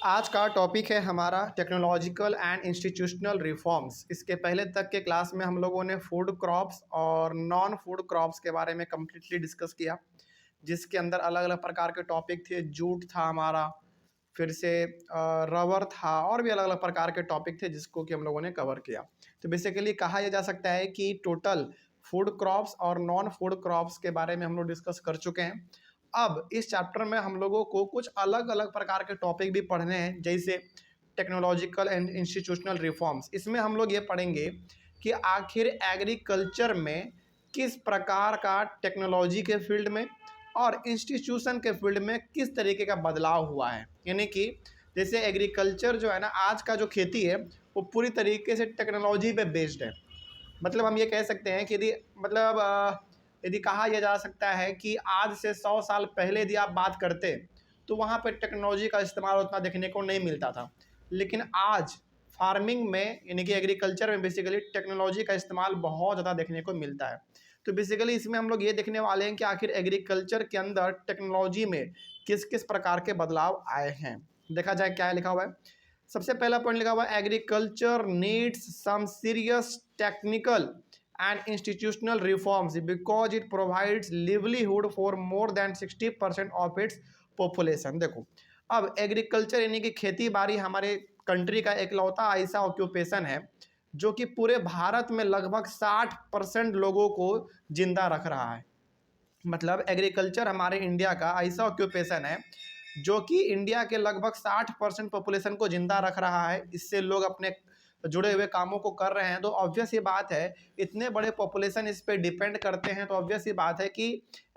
आज का टॉपिक है हमारा टेक्नोलॉजिकल एंड इंस्टीट्यूशनल रिफॉर्म्स। इसके पहले तक के क्लास में हम लोगों ने फूड क्रॉप्स और नॉन फूड क्रॉप्स के बारे में कम्प्लीटली डिस्कस किया, जिसके अंदर अलग अलग प्रकार के टॉपिक थे। जूट था हमारा, फिर से रबर था, और भी अलग अलग प्रकार के टॉपिक थे जिसको कि हम लोगों ने कवर किया। तो बेसिकली कहा यह जा सकता है कि टोटल फूड क्रॉप्स और नॉन फूड क्रॉप्स के बारे में हम लोग डिस्कस कर चुके हैं। अब इस चैप्टर में हम लोगों को कुछ अलग अलग प्रकार के टॉपिक भी पढ़ने हैं, जैसे टेक्नोलॉजिकल एंड इंस्टीट्यूशनल रिफॉर्म्स। इसमें हम लोग ये पढ़ेंगे कि आखिर एग्रीकल्चर में किस प्रकार का टेक्नोलॉजी के फील्ड में और इंस्टीट्यूशन के फील्ड में किस तरीके का बदलाव हुआ है। यानी कि जैसे एग्रीकल्चर जो है ना, आज का जो खेती है वो पूरी तरीके से टेक्नोलॉजी पे बेस्ड है। मतलब हम ये कह सकते हैं कि यदि कहा यह जा सकता है कि आज से 100 साल पहले यदि आप बात करते तो वहाँ पर टेक्नोलॉजी का इस्तेमाल उतना देखने को नहीं मिलता था, लेकिन आज फार्मिंग में यानी कि एग्रीकल्चर में बेसिकली टेक्नोलॉजी का इस्तेमाल बहुत ज़्यादा देखने को मिलता है। तो बेसिकली इसमें हम लोग ये देखने वाले हैं कि आखिर एग्रीकल्चर के अंदर टेक्नोलॉजी में किस किस प्रकार के बदलाव आए हैं। देखा जाए क्या लिखा हुआ है। सबसे पहला पॉइंट लिखा हुआ है, agriculture needs some serious technical and institutional reforms because it provides livelihood for more than 60% of its population। देखो, अब एग्रीकल्चर यानी कि खेती बाड़ी हमारे कंट्री का एकलौता ऐसा ऑक्यूपेशन है जो कि पूरे भारत में लगभग 60% लोगों को जिंदा रख रहा है। मतलब एग्रीकल्चर हमारे इंडिया का ऐसा ऑक्यूपेशन है जो कि इंडिया के लगभग 60% पॉपुलेशन को जिंदा रख रहा है। इससे लोग अपने जुड़े हुए कामों को कर रहे हैं। तो ऑब्वियस ये बात है, इतने बड़े पॉपुलेशन इस पे डिपेंड करते हैं, तो ऑब्वियस ये बात है कि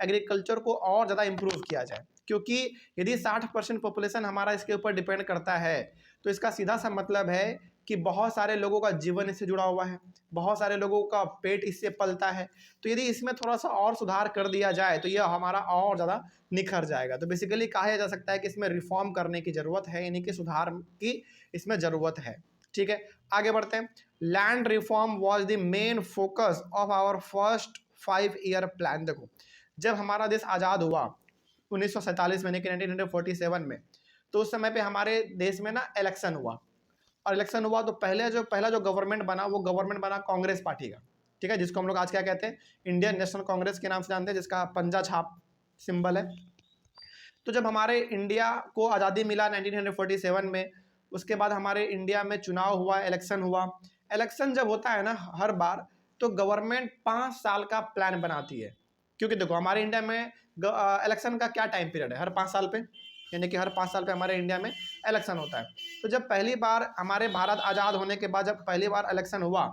एग्रीकल्चर को और ज़्यादा इम्प्रूव किया जाए। क्योंकि यदि 60% पॉपुलेशन हमारा इसके ऊपर डिपेंड करता है तो इसका सीधा सा मतलब है कि बहुत सारे लोगों का जीवन इससे जुड़ा हुआ है, बहुत सारे लोगों का पेट इससे पलता है। तो यदि इसमें थोड़ा सा और सुधार कर दिया जाए तो यह हमारा और ज़्यादा निखर जाएगा। तो बेसिकली कहा जा सकता है कि इसमें रिफॉर्म करने की ज़रूरत है, यानी कि सुधार की इसमें ज़रूरत है। ठीक है, आगे बढ़ते हैं। Land reform was the main focus of our first 5 year plan. देखो, जब हमारा देश आज़ाद हुआ 1947 में, यानी कि 1947 में, तो उस समय पे हमारे देश में ना इलेक्शन हुआ, और इलेक्शन हुआ तो पहला जो गवर्नमेंट बना वो गवर्नमेंट बना कांग्रेस पार्टी का। ठीक है, जिसको हम लोग आज क्या कहते हैं, इंडियन नेशनल कांग्रेस के नाम से जानते हैं, जिसका पंजा छाप सिंबल है। तो जब हमारे इंडिया को आज़ादी मिला 1947 में, उसके बाद हमारे इंडिया में चुनाव हुआ, इलेक्शन हुआ। इलेक्शन जब होता है ना हर बार, तो गवर्नमेंट 5 साल का प्लान बनाती है। क्योंकि देखो, हमारे इंडिया में इलेक्शन का क्या टाइम पीरियड है, हर 5 साल पे, यानी कि हर 5 साल पे हमारे इंडिया में इलेक्शन होता है। तो जब पहली बार हमारे भारत आज़ाद होने के बाद जब पहली बार इलेक्शन हुआ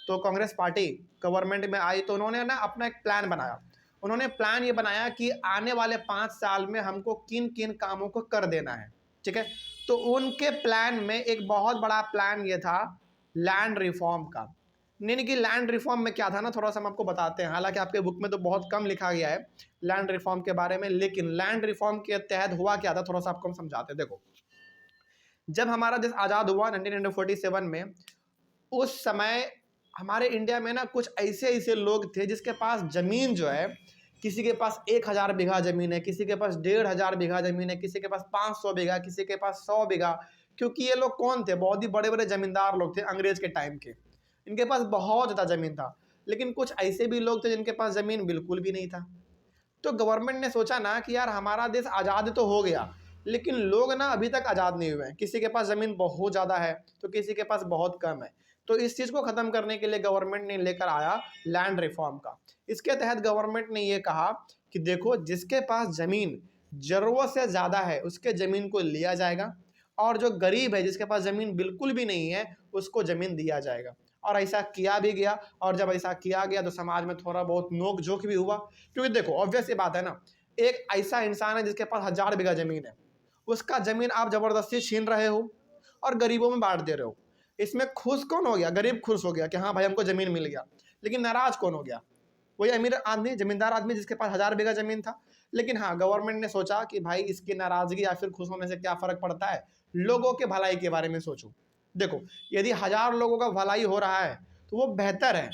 तो कांग्रेस पार्टी गवर्नमेंट में आई, तो उन्होंने ना अपना एक प्लान बनाया। उन्होंने प्लान ये बनाया कि आने वाले 5 साल में हमको किन किन कामों को कर देना है। ठीक है, तो उनके प्लान में एक बहुत बड़ा प्लान ये था लैंड रिफॉर्म का। यानी कि लैंड रिफॉर्म में क्या था ना, थोड़ा सा हम आपको बताते हैं। हालांकि आपके बुक में तो बहुत कम लिखा गया है लैंड रिफॉर्म के बारे में, लेकिन लैंड रिफॉर्म के तहत हुआ क्या था थोड़ा सा आपको हम समझाते हैं। देखो, जब हमारा देश आज़ाद हुआ 1947 में, उस समय हमारे इंडिया में ना कुछ ऐसे ऐसे लोग थे जिसके पास ज़मीन जो है, किसी के पास 1000 बीघा ज़मीन है, किसी के पास 1500 बीघा ज़मीन है, किसी के पास 500 बीघा, किसी के पास 100 बीघा। क्योंकि ये लोग कौन थे, बहुत ही बड़े बड़े ज़मींदार लोग थे अंग्रेज़ के टाइम के। इनके पास बहुत ज़्यादा ज़मीन था। लेकिन कुछ ऐसे भी लोग थे जिनके पास ज़मीन बिल्कुल भी नहीं था। तो गवर्नमेंट ने सोचा ना कि यार हमारा देश आज़ाद तो हो गया, लेकिन लोग ना अभी तक आज़ाद नहीं हुए हैं। किसी के पास ज़मीन बहुत ज़्यादा है तो किसी के पास बहुत कम है। तो इस चीज़ को ख़त्म करने के लिए गवर्नमेंट ने लेकर आया लैंड रिफॉर्म का। इसके तहत गवर्नमेंट ने ये कहा कि देखो, जिसके पास ज़मीन ज़रूरत से ज़्यादा है उसके ज़मीन को लिया जाएगा, और जो गरीब है जिसके पास ज़मीन बिल्कुल भी नहीं है उसको ज़मीन दिया जाएगा। और ऐसा किया भी गया। और जब ऐसा किया गया तो समाज में थोड़ा बहुत नोक झोंक भी हुआ। क्योंकि देखो, ऑब्वियस ये बात है ना, एक ऐसा इंसान है जिसके पास 1000 बीघा ज़मीन है, उसका ज़मीन आप ज़बरदस्ती छीन रहे हो और गरीबों में बांट दे रहे हो। इसमें खुश कौन हो गया? गरीब खुश हो गया कि हाँ भाई हमको ज़मीन मिल गया। लेकिन नाराज़ कौन हो गया? वही अमीर आदमी, ज़मींदार आदमी जिसके पास 1000 बीघा ज़मीन था। लेकिन हाँ, गवर्नमेंट ने सोचा कि भाई इसकी नाराज़गी या फिर खुश होने से क्या फ़र्क पड़ता है, लोगों के भलाई के बारे में सोचो। देखो, यदि 1000 लोगों का भलाई हो रहा है तो वो बेहतर है।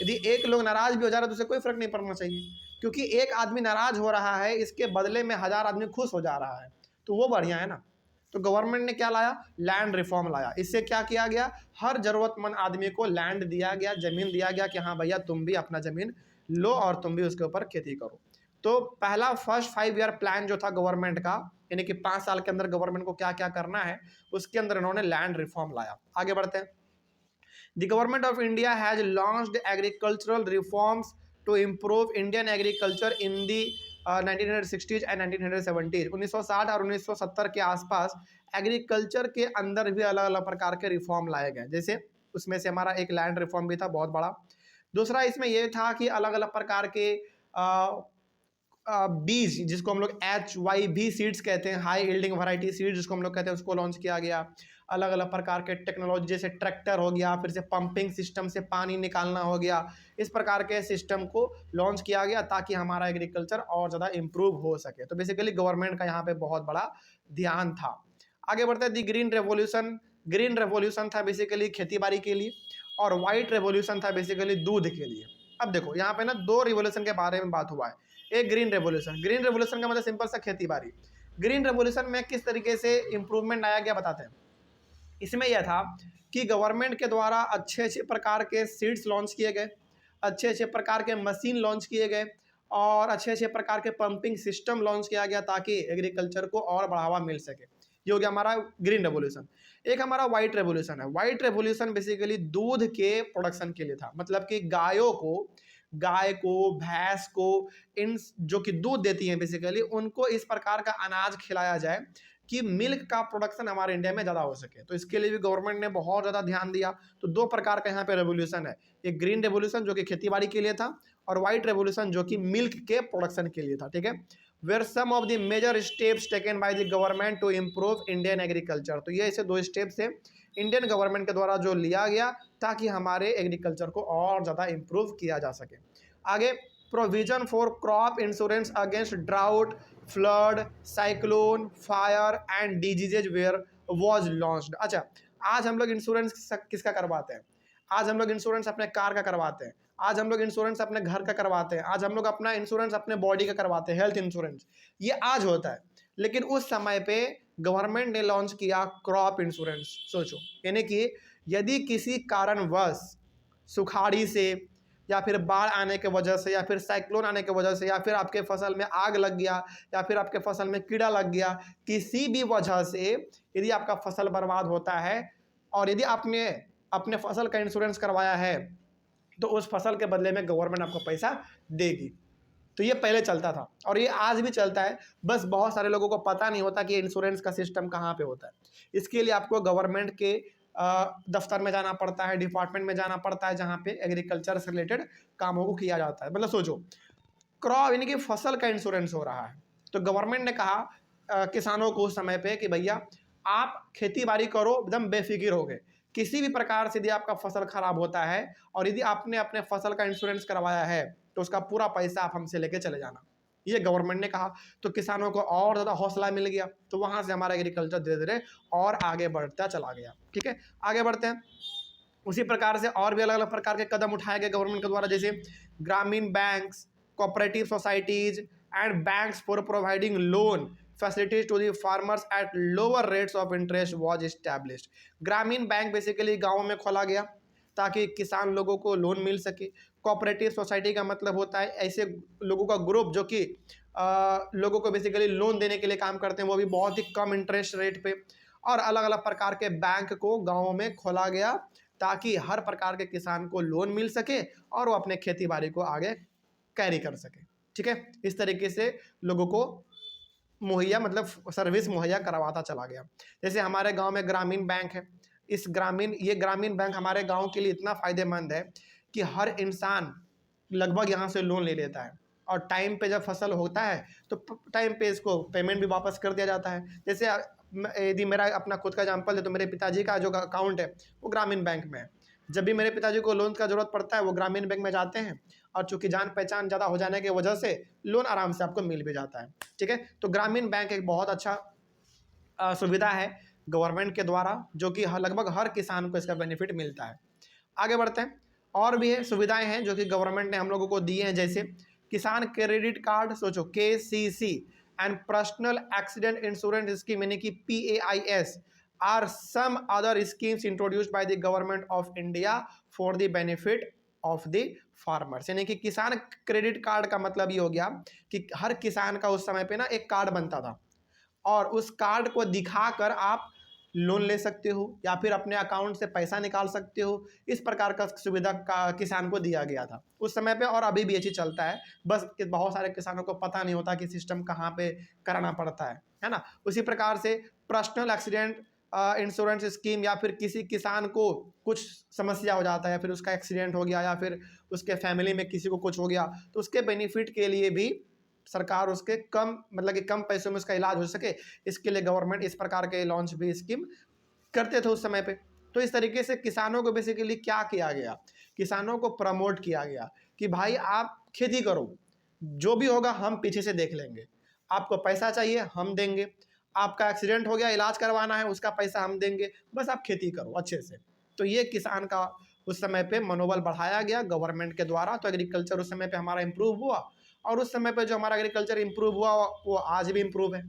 यदि एक लोग नाराज़ भी हो जा रहा है तो उसे कोई फ़र्क नहीं पड़ना चाहिए, क्योंकि एक आदमी नाराज़ हो रहा है, इसके बदले में 1000 आदमी खुश हो जा रहा है, तो वो बढ़िया है ना। तो गवर्नमेंट ने क्या लाया, लैंड रिफॉर्म लाया। इससे क्या किया गया, हर जरूरतमंद आदमी को लैंड दिया गया, जमीन दिया गया कि हाँ भैया तुम भी अपना जमीन लो और तुम भी उसके ऊपर खेती करो। तो पहला फर्स्ट 5 ईयर प्लान जो था गवर्नमेंट का, यानी कि 5 साल के अंदर गवर्नमेंट को क्या क्या करना है, उसके अंदर इन्होंने लैंड रिफॉर्म लाया। आगे बढ़ते हैं। The government of India has launched agricultural reforms to improve Indian agriculture in the 1960s and 1970s। 1960 और 1970 के आसपास एग्रीकल्चर के अंदर भी अलग अलग प्रकार के रिफॉर्म लाए गए। जैसे उसमें से हमारा एक लैंड रिफॉर्म भी था बहुत बड़ा। दूसरा इसमें यह था कि अलग अलग प्रकार के बीज, जिसको हम लोग HYV सीड्स कहते हैं, हाई यील्डिंग वैरायटी सीड्स जिसको हम लोग कहते हैं, उसको लॉन्च किया गया। अलग अलग प्रकार के टेक्नोलॉजी जैसे ट्रैक्टर हो गया, फिर से पंपिंग सिस्टम से पानी निकालना हो गया, इस प्रकार के सिस्टम को लॉन्च किया गया ताकि हमारा एग्रीकल्चर और ज़्यादा इम्प्रूव हो सके। तो बेसिकली गवर्नमेंट का यहाँ पे बहुत बड़ा ध्यान था। आगे बढ़ते हैं। दी ग्रीन रेवोल्यूशन। ग्रीन रेवोल्यूशन था बेसिकली खेती बाड़ी के लिए, और वाइट रेवोल्यूशन था बेसिकली दूध के लिए। अब देखो यहाँ पे ना 2 रिवोल्यूशन के बारे में बात हुआ है। एक ग्रीन रेवोल्यूशन, ग्रीन रेवोल्यूशन का मतलब सिंपल सा खेती बाड़ी। ग्रीन रेवोल्यूशन में किस तरीके से इंप्रूवमेंट आया गया बताते हैं। इसमें यह था कि गवर्नमेंट के द्वारा अच्छे अच्छे प्रकार के सीड्स लॉन्च किए गए, अच्छे अच्छे प्रकार के मशीन लॉन्च किए गए, और अच्छे अच्छे प्रकार के पंपिंग सिस्टम लॉन्च किया गया ताकि एग्रीकल्चर को और बढ़ावा मिल सके। ये हो गया हमारा ग्रीन रेवोल्यूशन। एक हमारा वाइट रेवोल्यूशन है। वाइट रेवोल्यूशन बेसिकली दूध के प्रोडक्शन के लिए था, मतलब कि गाय को भैंस को, इन जो कि दूध देती हैं बेसिकली, उनको इस प्रकार का अनाज खिलाया जाए कि मिल्क का प्रोडक्शन हमारे इंडिया में ज़्यादा हो सके। तो इसके लिए भी गवर्नमेंट ने बहुत ज़्यादा ध्यान दिया। तो 2 प्रकार का यहाँ पे रेवोल्यूशन है, एक ग्रीन रेवोल्यूशन जो कि खेतीबाड़ी के लिए था, और व्हाइट रेवोल्यूशन जो कि मिल्क के प्रोडक्शन के लिए था। ठीक है। Where some of the major steps taken by the government to improve Indian agriculture. तो ये ऐसे 2 स्टेप्स है इंडियन गवर्नमेंट के द्वारा जो लिया गया ताकि हमारे एग्रीकल्चर को और ज़्यादा इम्प्रूव किया जा सके। आगे, provision for crop insurance against drought, flood, cyclone, fire and diseases where was launched. अच्छा, आज हम लोग इंश्योरेंस किसका करवाते हैं? आज हम लोग इंश्योरेंस अपने कार का करवाते हैं, आज हम लोग इंश्योरेंस अपने घर का करवाते हैं, आज हम लोग अपना इंश्योरेंस अपने बॉडी का करवाते हैं, हेल्थ इंश्योरेंस। ये आज होता है, लेकिन उस समय पे गवर्नमेंट ने लॉन्च किया क्रॉप इंश्योरेंस। सोचो, यानी कि यदि किसी कारणवश सुखाड़ी से, या फिर बाढ़ आने के वजह से, या फिर साइक्लोन आने की वजह से, या फिर आपके फसल में आग लग गया, या फिर आपके फसल में कीड़ा लग गया, किसी भी वजह से यदि आपका फसल बर्बाद होता है और यदि आपने अपने फसल का इंश्योरेंस करवाया है, तो उस फसल के बदले में गवर्नमेंट आपको पैसा देगी। तो ये पहले चलता था और ये आज भी चलता है, बस बहुत सारे लोगों को पता नहीं होता कि इंश्योरेंस का सिस्टम कहाँ पे होता है। इसके लिए आपको गवर्नमेंट के दफ्तर में जाना पड़ता है, डिपार्टमेंट में जाना पड़ता है, जहाँ पे एग्रीकल्चर से रिलेटेड कामों को किया जाता है। मतलब सोचो, क्रॉप यानी कि फसल का इंश्योरेंस हो रहा है, तो गवर्नमेंट ने कहा किसानों को उस समय पे कि भैया आप खेती बाड़ी करो एकदम बेफिक्र हो गए, किसी भी प्रकार से यदि आपका फसल खराब होता है और यदि आपने अपने फसल का इंश्योरेंस करवाया है तो उसका पूरा पैसा आप हमसे लेके चले जाना। ये गवर्नमेंट ने कहा, तो किसानों को और ज़्यादा हौसला मिल गया। तो वहाँ से हमारा एग्रीकल्चर धीरे धीरे और आगे बढ़ता चला गया। ठीक है, आगे बढ़ते हैं। उसी प्रकार से और भी अलग अलग प्रकार के कदम उठाए गए गवर्नमेंट के द्वारा, जैसे Gramin banks, cooperative societies and banks for providing loan facilities to the farmers at lower rates of interest was established. Gramin bank basically गाँव में खोला गया ताकि किसान लोगों को लोन मिल सके। कोऑपरेटिव सोसाइटी का मतलब होता है ऐसे लोगों का ग्रुप जो कि लोगों को बेसिकली लोन देने के लिए काम करते हैं, वो भी बहुत ही कम इंटरेस्ट रेट पे। और अलग अलग प्रकार के बैंक को गाँव में खोला गया ताकि हर प्रकार के किसान को लोन मिल सके और वो अपने खेती बाड़ी को आगे कैरी कर सके। ठीक है, इस तरीके से लोगों को मुहैया मतलब सर्विस मुहैया करवाता चला गया। जैसे हमारे गांव में ग्रामीण बैंक है, ये ग्रामीण बैंक हमारे गांव के लिए इतना फ़ायदेमंद है कि हर इंसान लगभग यहाँ से लोन ले लेता है और टाइम पे जब फसल होता है तो टाइम पे इसको पेमेंट भी वापस कर दिया जाता है। जैसे यदि मेरा अपना खुद का एग्जाम्पल है तो मेरे पिताजी का जो अकाउंट है वो ग्रामीण बैंक में है। जब भी मेरे पिताजी को लोन का ज़रूरत पड़ता है वो ग्रामीण बैंक में जाते हैं, और चूँकि जान पहचान ज़्यादा हो जाने की वजह से लोन आराम से आपको मिल भी जाता है। ठीक है, तो ग्रामीण बैंक एक बहुत अच्छा सुविधा है गवर्नमेंट के द्वारा, जो कि लगभग हर किसान को इसका बेनिफिट मिलता है। आगे बढ़ते हैं, और भी है सुविधाएं हैं जो कि गवर्नमेंट ने हम लोगों को दी हैं, जैसे किसान क्रेडिट कार्ड, सोचो KCC and personal accident insurance scheme यानी कि PAIS are some other schemes introduced by the government of India for the benefit of the farmers. यानी कि किसान क्रेडिट कार्ड का मतलब ये हो गया कि हर किसान का उस समय पे ना एक कार्ड बनता था और उस कार्ड को दिखाकर आप लोन ले सकते हो या फिर अपने अकाउंट से पैसा निकाल सकते हो। इस प्रकार का सुविधा का किसान को दिया गया था उस समय पे, और अभी भी ये चीज चलता है। बस कि बहुत सारे किसानों को पता नहीं होता कि सिस्टम कहाँ पे कराना पड़ता है ना। उसी प्रकार से पर्सनल एक्सीडेंट इंश्योरेंस स्कीम, या फिर किसी किसान को कुछ समस्या हो जाता है, फिर उसका एक्सीडेंट हो गया या फिर उसके फैमिली में किसी को कुछ हो गया, तो उसके बेनिफिट के लिए भी सरकार उसके कम मतलब कि कम पैसों में उसका इलाज हो सके, इसके लिए गवर्नमेंट इस प्रकार के लॉन्च भी स्कीम करते थे उस समय पे। तो इस तरीके से किसानों को बेसिकली क्या किया गया, किसानों को प्रमोट किया गया कि भाई आप खेती करो, जो भी होगा हम पीछे से देख लेंगे, आपको पैसा चाहिए हम देंगे, आपका एक्सीडेंट हो गया इलाज करवाना है उसका पैसा हम देंगे, बस आप खेती करो अच्छे से। तो ये किसान का उस समय पे मनोबल बढ़ाया गया गवर्नमेंट के द्वारा। तो एग्रीकल्चर उस समय पे हमारा इम्प्रूव हुआ, और उस समय पे जो हमारा एग्रीकल्चर इम्प्रूव हुआ वो आज भी इम्प्रूव है,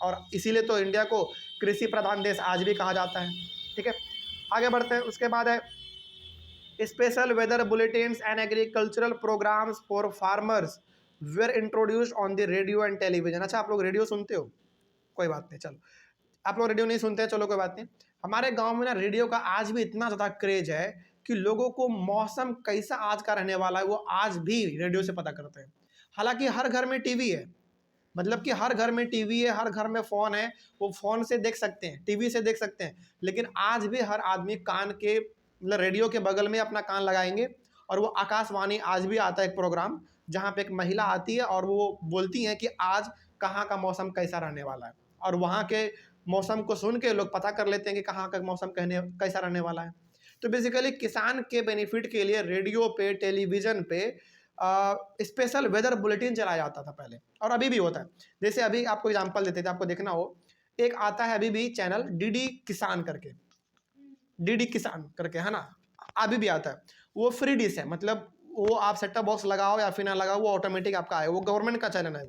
और इसीलिए तो इंडिया को कृषि प्रधान देश आज भी कहा जाता है। ठीक है, आगे बढ़ते हैं। उसके बाद है special weather bulletins and agricultural programmes for farmers were introduced on the radio and television. अच्छा, आप लोग रेडियो सुनते हो? कोई बात नहीं, चलो आप लोग रेडियो नहीं सुनते हैं, चलो कोई बात नहीं। हमारे गांव में ना रेडियो का आज भी इतना ज़्यादा क्रेज है कि लोगों को मौसम कैसा आज का रहने वाला है वो आज भी रेडियो से पता करते हैं। हालांकि हर घर में टीवी है, मतलब कि हर घर में टीवी है, हर घर में फ़ोन है, वो फ़ोन से देख सकते हैं, टीवी से देख सकते हैं, लेकिन आज भी हर आदमी कान के मतलब रेडियो के बगल में अपना कान लगाएंगे। और वो आकाशवाणी आज भी आता है एक प्रोग्राम जहाँ पे एक महिला आती है और वो बोलती हैं कि आज कहाँ का मौसम कैसा रहने वाला है, और वहाँ के मौसम को सुन के लोग पता कर लेते हैं कि कहाँ का मौसम कैसा रहने वाला है। तो बेसिकली किसान के बेनिफिट के लिए रेडियो पे, टेलीविज़न पे स्पेशल वेदर बुलेटिन चलाया जाता था पहले, और अभी भी होता है। जैसे अभी आपको एग्जांपल देते थे, आपको देखना हो, एक आता है अभी भी चैनल डीडी किसान करके, डीडी किसान करके, है ना, अभी भी आता है। वो फ्री डिश है, मतलब वो आप सेटअप बॉक्स लगाओ या फिर ना लगाओ वो ऑटोमेटिक आपका आए, वो गवर्नमेंट का चैनल है।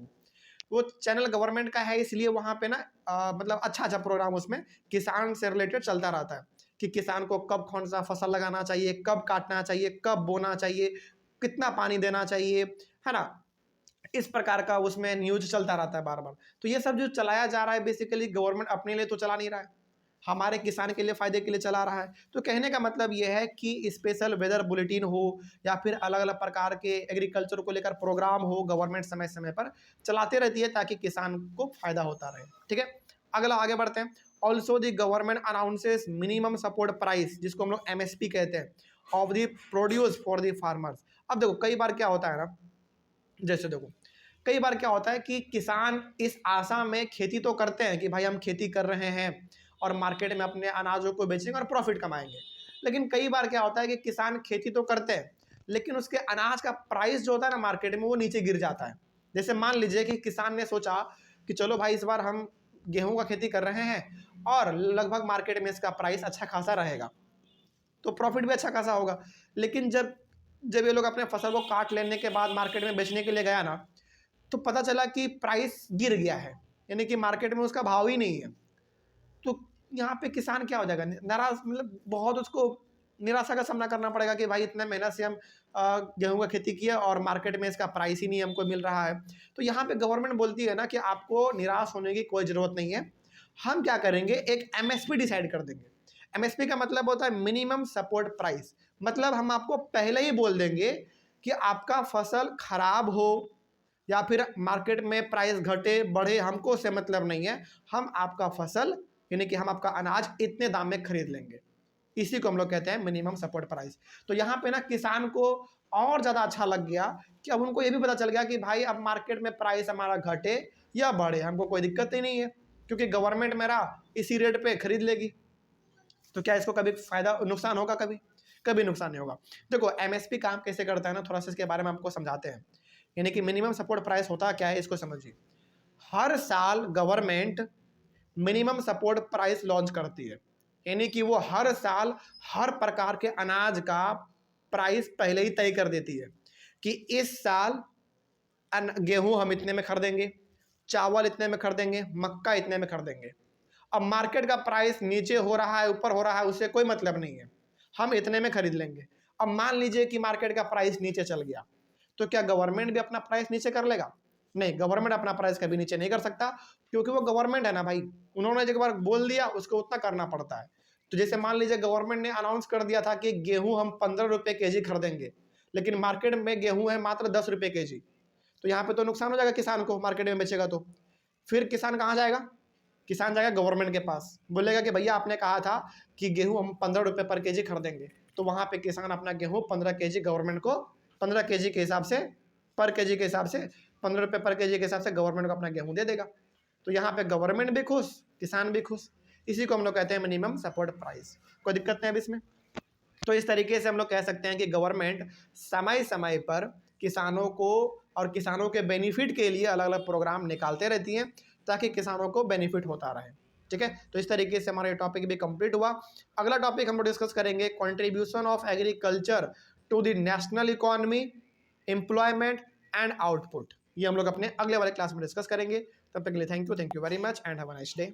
वो चैनल गवर्नमेंट का है, इसलिए वहाँ पे ना मतलब अच्छा अच्छा प्रोग्राम उसमें किसान से रिलेटेड चलता रहता है कि किसान को कब कौन सा फसल लगाना चाहिए, कब काटना चाहिए, कब बोना चाहिए, कितना पानी देना चाहिए, है ना। इस प्रकार का उसमें न्यूज चलता रहता है बार बार। तो ये सब जो चलाया जा रहा है बेसिकली गवर्नमेंट अपने लिए तो चला नहीं रहा है, हमारे किसान के लिए फायदे के लिए चला रहा है। तो कहने का मतलब यह है कि स्पेशल वेदर बुलेटिन हो या फिर अलग अलग प्रकार के एग्रीकल्चर को लेकर प्रोग्राम हो, गवर्नमेंट समय समय पर चलाते रहती है ताकि किसान को फायदा होता रहे। ठीक है, अगला आगे बढ़ते हैं। Also the government announces minimum support price, जिसको हम लोग MSP कहते हैं, of the produce for the farmers. अब देखो कई बार क्या होता है ना, जैसे देखो कई बार क्या होता है कि किसान इस आशा में खेती तो करते हैं कि भाई हम खेती कर रहे हैं और मार्केट में अपने अनाजों को बेचेंगे और प्रॉफिट कमाएंगे, लेकिन कई बार क्या होता है कि किसान खेती तो करते हैं लेकिन उसके अनाज का प्राइस जो होता है ना मार्केट में वो नीचे गिर जाता है। जैसे मान लीजिए कि किसान ने सोचा कि चलो भाई इस बार हम गेहूं का खेती कर रहे हैं और लगभग मार्केट में इसका प्राइस अच्छा खासा रहेगा, तो प्रॉफिट भी अच्छा खासा होगा। लेकिन जब जब ये लोग अपने फसल को काट लेने के बाद मार्केट में बेचने के लिए गया ना, तो पता चला कि प्राइस गिर गया है, यानी कि मार्केट में उसका भाव ही नहीं है। तो यहाँ पे किसान क्या हो जाएगा, नाराज, मतलब बहुत उसको निराशा का सामना करना पड़ेगा कि भाई इतने मेहनत से हम गेहूं का खेती किया और मार्केट में इसका प्राइस ही नहीं हमको मिल रहा है। तो यहाँ पे गवर्नमेंट बोलती है ना कि आपको निराश होने की कोई ज़रूरत नहीं है, हम क्या करेंगे एक MSP डिसाइड कर देंगे। MSP का मतलब होता है मिनिमम सपोर्ट प्राइस, मतलब हम आपको पहले ही बोल देंगे कि आपका फसल खराब हो या फिर मार्केट में प्राइस घटे बढ़े हमको से मतलब नहीं है, हम आपका फसल यानी कि हम आपका अनाज इतने दाम में खरीद लेंगे। इसी को हम लोग कहते हैं मिनिमम सपोर्ट प्राइस। तो यहाँ पे ना किसान को और ज़्यादा अच्छा लग गया कि अब उनको ये भी पता चल गया कि भाई अब मार्केट में प्राइस हमारा घटे या बढ़े हमको कोई दिक्कत ही नहीं है, क्योंकि गवर्नमेंट मेरा इसी रेट पे खरीद लेगी। तो क्या इसको कभी फायदा नुकसान होगा? कभी कभी नुकसान नहीं होगा। देखो MSP काम कैसे करता है ना, थोड़ा सा इसके बारे में आपको समझाते हैं। यानी कि मिनिमम सपोर्ट प्राइस होता क्या है इसको समझिए। हर साल government minimum support price launch करती है, यानी कि वो हर साल हर प्रकार के अनाज का प्राइस पहले ही तय कर देती है कि इस साल गेहूं हम इतने में खरीदेंगे, चावल इतने में खरीदेंगे, मक्का इतने में खरीदेंगे। अब मार्केट का प्राइस नीचे हो रहा है, ऊपर हो रहा है, उससे कोई मतलब नहीं है, हम इतने में खरीद लेंगे। अब मान लीजिए कि मार्केट का प्राइस नीचे चल गया, तो क्या गवर्नमेंट भी अपना प्राइस नीचे कर लेगा? नहीं, गवर्नमेंट अपना प्राइस कभी नीचे नहीं कर सकता, क्योंकि वो गवर्नमेंट है ना भाई, उन्होंने एक बार बोल दिया उसको उतना करना पड़ता है। तो जैसे मान लीजिए गवर्नमेंट ने अनाउंस कर दिया था कि गेहूं हम 15 रुपये के जी खरीदेंगे, लेकिन मार्केट में गेहूं है मात्र 10 रुपये के जी, तो यहाँ पे तो नुकसान हो जाएगा किसान को, मार्केट में बेचेगा तो। फिर किसान कहाँ जाएगा? किसान जाएगा गवर्नमेंट के पास, बोलेगा कि भैया आपने कहा था कि गेहूं हम 15 रुपये पर के जी खरीदेंगे, तो वहाँ पे किसान अपना गेहूं 15 के जी गवर्नमेंट को, 15 के जी के हिसाब से, पर के जी के हिसाब से, 15 रुपये पर के जी के हिसाब से गवर्नमेंट को अपना गेहूं दे देगा। तो यहाँ पे गवर्नमेंट भी खुश, किसान भी खुश। इसी को हम लोग कहते हैं मिनिमम सपोर्ट प्राइस। कोई दिक्कत नहीं है इसमें। तो इस तरीके से हम लोग कह सकते हैं कि गवर्नमेंट समय समय पर किसानों को और किसानों के बेनिफिट के लिए अलग अलग प्रोग्राम निकालते रहती हैं, ताकि किसानों को बेनिफिट होता रहे। ठीक है, तो इस तरीके से हमारा ये टॉपिक भी कंप्लीट हुआ। अगला टॉपिक हम लोग डिस्कस करेंगे contribution of agriculture to the national economy, employment and output. ये हम लोग अपने अगले वाले क्लास में डिस्कस करेंगे। तब तक के लिए thank you very much and have a nice day.